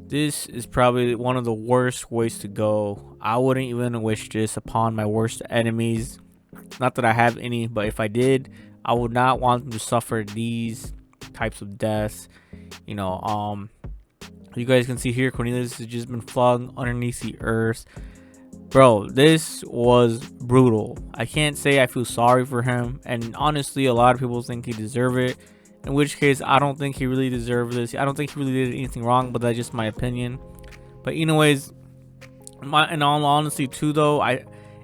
This is probably one of the worst ways to go. I wouldn't even wish this upon my worst enemies. Not that I have any, but if I did, I would not want them to suffer these types of deaths. You know, you guys can see here, Cornelius has just been flung underneath the earth. Bro, this was brutal. I can't say I feel sorry for him, and honestly, a lot of people think he deserved it. In which case, I don't think he really deserved this. I don't think he really did anything wrong, but that's just my opinion. But anyways, in all honesty, too, though,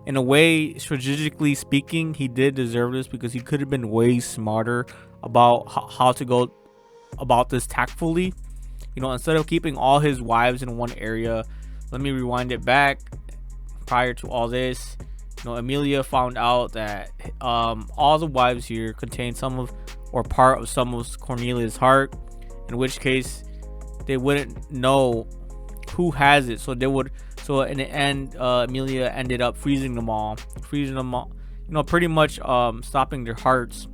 in a way, strategically speaking, he did deserve this because he could have been way smarter about how to go about this tactfully. You know, instead of keeping all his wives in one area, let me rewind it back. Prior to all this, you know, Emilia found out that all the wives here contain some of or part of some of Cornelius' heart, in which case they wouldn't know who has it. So in the end, Emilia ended up freezing them all, you know, pretty much stopping their hearts,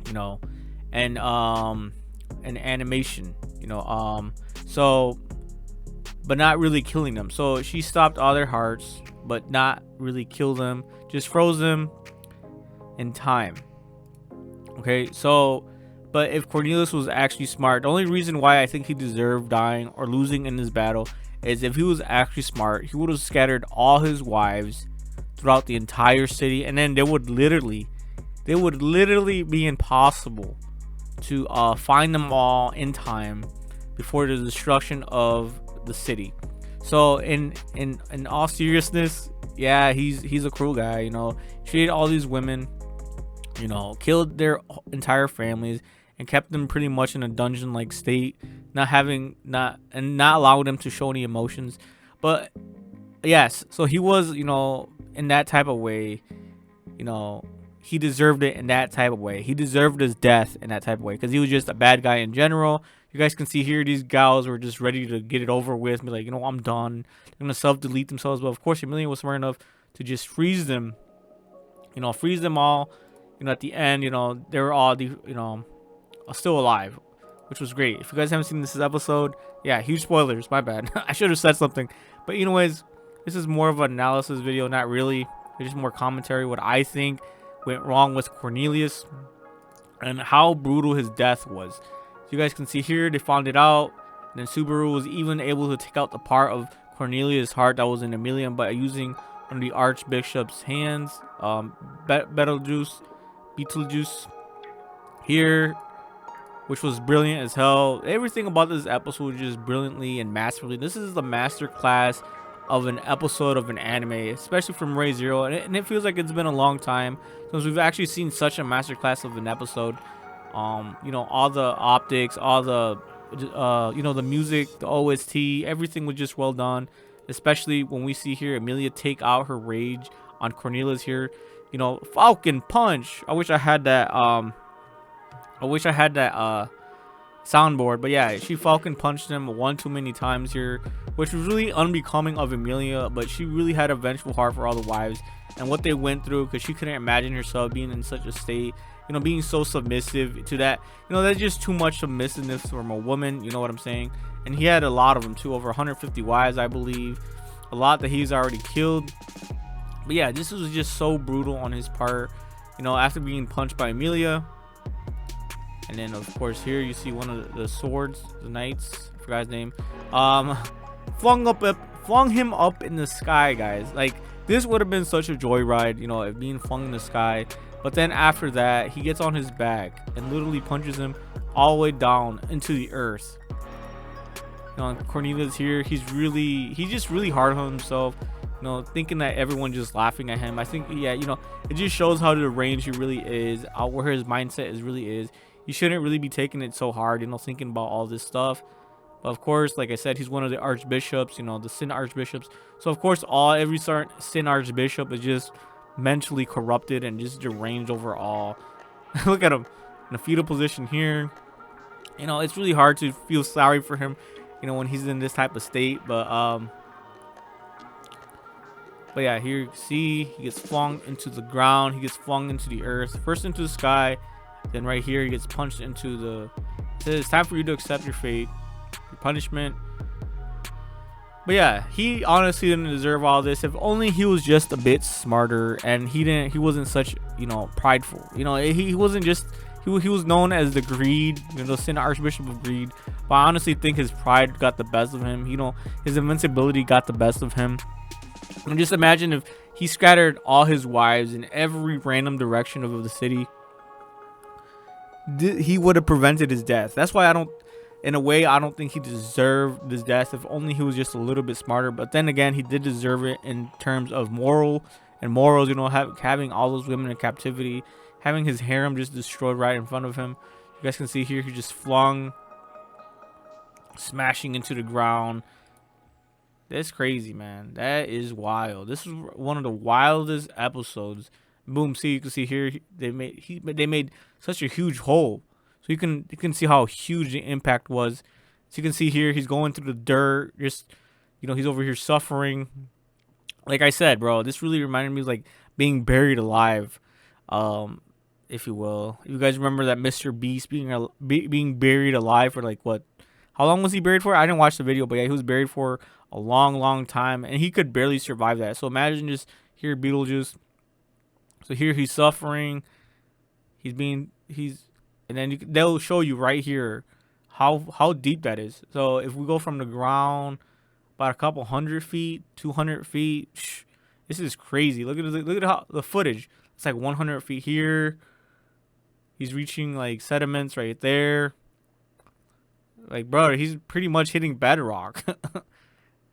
you know, and animation, you know, so but not really killing them. So she stopped all their hearts, but not really kill them, just froze them in time. Okay, so, but if Cornelius was actually smart, the only reason why I think he deserved dying or losing in this battle is if he was actually smart, he would have scattered all his wives throughout the entire city, and then they would literally be impossible to find them all in time before the destruction of the city. So in all seriousness, yeah, he's a cruel guy, you know. Treated all these women, you know, killed their entire families and kept them pretty much in a dungeon like state, not allowing them to show any emotions. But yes, so he was, you know, in that type of way, you know, he deserved it in that type of way. He deserved his death in that type of way because he was just a bad guy in general. You guys can see here, these gals were just ready to get it over with. Be like, you know, I'm done. They're gonna self-delete themselves. But of course, Emilia was smart enough to just freeze them. You know, freeze them all. You know, at the end, you know, they were all, you know, still alive, which was great. If you guys haven't seen this episode, yeah, huge spoilers. My bad. I should have said something. But anyways, this is more of an analysis video, not really. It's just more commentary. What I think went wrong with Cornelius and how brutal his death was. So you guys can see here, they found it out. And then Subaru was even able to take out the part of Cornelius' heart that was in Emilia by using one of the Archbishop's hands, Betelgeuse here, which was brilliant as hell. Everything about this episode was just brilliantly and masterfully. This is the master class of an episode of an anime, especially from Ray Zero, and it feels like it's been a long time since we've actually seen such a masterclass of an episode. You know, all the optics, all the you know, the music, the OST, everything was just well done. Especially when we see here Emilia take out her rage on Cornelius here. You know, Falcon Punch. I wish I had that. Soundboard, but yeah, she Falcon punched him one too many times here, which was really unbecoming of Emilia. But she really had a vengeful heart for all the wives and what they went through, because she couldn't imagine herself being in such a state, you know, being so submissive to that. You know, that's just too much submissiveness from a woman, you know what I'm saying? And he had a lot of them too, over 150 wives, I believe, a lot that he's already killed. But yeah, this was just so brutal on his part, you know, after being punched by Emilia. And then of course here you see one of the swords, the knights, I forgot his name, flung him up in the sky, guys. Like, this would have been such a joyride, you know, it being flung in the sky. But then after that, he gets on his back and literally punches him all the way down into the earth. You know, Cornelius here, he's just really hard on himself, you know, thinking that everyone just laughing at him. I think, yeah, you know, it just shows how deranged he really is, where his mindset really is. He shouldn't really be taking it so hard, you know, thinking about all this stuff. But of course, like I said, he's one of the archbishops, you know, the sin archbishops. So of course, every sin archbishop is just mentally corrupted and just deranged overall. Look at him in a fetal position here. You know, it's really hard to feel sorry for him, you know, when he's in this type of state. But yeah, here you can see he gets flung into the ground, he gets flung into the earth, first into the sky, then right here he gets punched into the. It says it's time for you to accept your fate, your punishment. But yeah, he honestly didn't deserve all this. If only he was just a bit smarter, and he wasn't such, prideful. He wasn't just, he was known as the greed, the Sin Archbishop of Greed. But I honestly think his pride got the best of him. His invincibility got the best of him. And just imagine if he scattered all his wives in every random direction of the city, he would have prevented his death. That's why I don't think he deserved this death. If only he was just a little bit smarter. But then again, he did deserve it in terms of morals. Having all those women in captivity, having his harem just destroyed right in front of him. You guys can see here, he just flung, smashing into the ground. That's crazy, man. That is wild. This is one of the wildest episodes. Boom. See, you can see here, they made such a huge hole. So you can see how huge the impact was. So you can see here, he's going through the dirt. Just, he's over here suffering. Like I said, bro, this really reminded me of like being buried alive, if you will. You guys remember that Mr. Beast being buried alive for like what? How long was he buried for? I didn't watch the video, but yeah, he was buried for a long, long time, and he could barely survive that. So imagine just here, Beetlejuice. So here he's suffering. And then they'll show you right here how deep that is. So if we go from the ground about a couple 100 feet, 200 feet, this is crazy. Look at how the footage. It's like 100 feet here. He's reaching like sediments right there. Like, bro, he's pretty much hitting bedrock.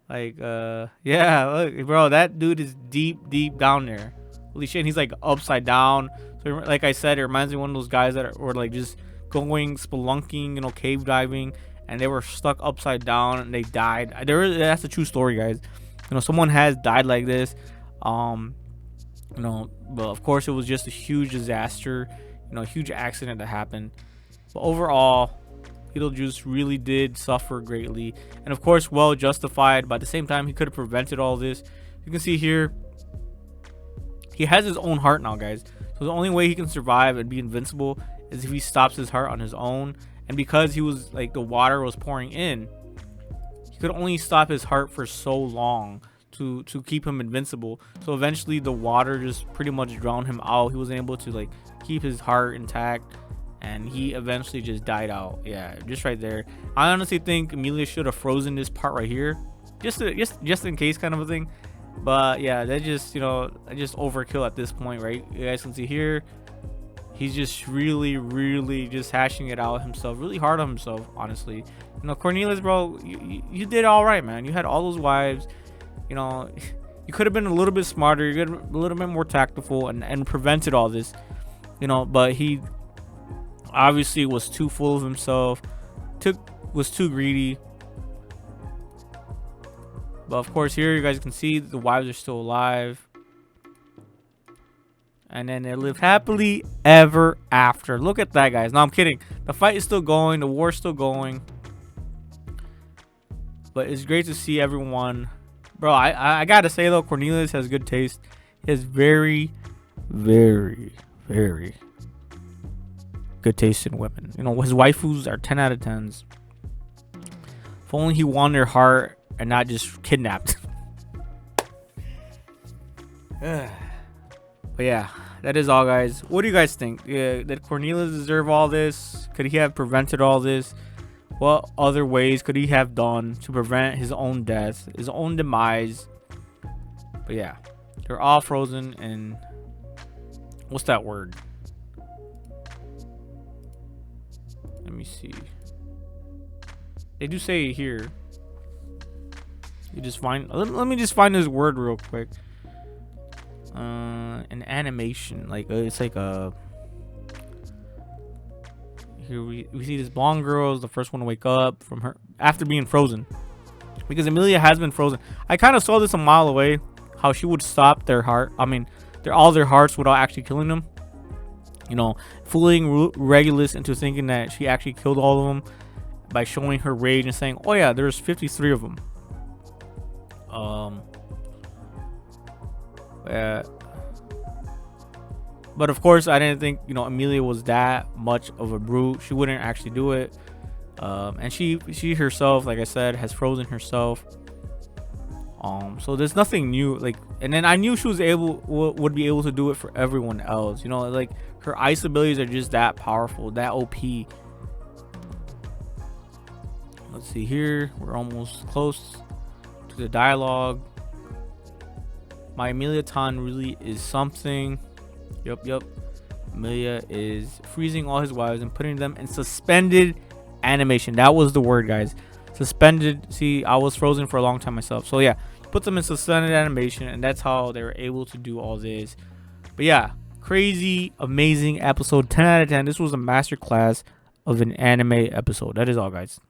Like, yeah, look, bro, that dude is deep down there. Holy shit, he's like upside down. So like I said, it reminds me of one of those guys that were like just going spelunking, cave diving, and they were stuck upside down and they died. That's a true story, guys. Someone has died like this. But of course it was just a huge disaster, a huge accident that happened. But overall, Beetlejuice really did suffer greatly, and of course well justified. But at the same time, he could have prevented all this. You can see here, he has his own heart now, guys. So the only way he can survive and be invincible is if he stops his heart on his own. And because he was like, the water was pouring in, he could only stop his heart for so long to keep him invincible. So eventually the water just pretty much drowned him out. He wasn't able to like keep his heart intact, and he eventually just died out. Yeah, just right there. I honestly think Emilia should have frozen this part right here, just in case, kind of a thing. But yeah, that just just overkill at this point, right? You guys can see here, he's just really just hashing it out himself, really hard on himself, honestly. Cornelius, bro, you did all right, man. You had all those wives. You could have been a little bit smarter, you could have been a little bit more tactful, and prevented all this. But he obviously was too full of himself, was too greedy. But of course, here you guys can see the wives are still alive, and then they live happily ever after. Look at that, guys. No, I'm kidding. The fight is still going, the war's still going, but it's great to see everyone. Bro, I gotta say though, Cornelius has good taste. He has very good taste in women. His waifus are 10 out of 10s. If only he won their heart and not just kidnapped. But yeah, that is all, guys. What do you guys think? Did Cornelius deserve all this? Could he have prevented all this? What other ways could he have done to prevent his own death, his own demise? But yeah, they're all frozen in, what's that word? Let me see. They do say here. You just find. Let me just find this word real quick. An animation, like it's like a. Here we see this blonde girl is the first one to wake up from her after being frozen, because Emilia has been frozen. I kind of saw this a mile away, how she would stop their heart. I mean, all their hearts without actually killing them. Fooling Regulus into thinking that she actually killed all of them by showing her rage and saying, "Oh yeah, there's 53 of them." But of course, I didn't think Emilia was that much of a brute. She wouldn't actually do it. And she herself, like I said, has frozen herself. So there's nothing new. Like, and then I knew she was would be able to do it for everyone else. You know, like her ice abilities are just that powerful, that OP. Let's see here. We're almost close to the dialogue. My Emilia Tan really is something. Yup. Emilia is freezing all his wives and putting them in suspended animation. That was the word, guys. Suspended. See, I was frozen for a long time myself. So yeah, put them in suspended animation, and that's how they were able to do all this. But yeah, crazy, amazing episode. 10 out of 10. This was a masterclass of an anime episode. That is all, guys.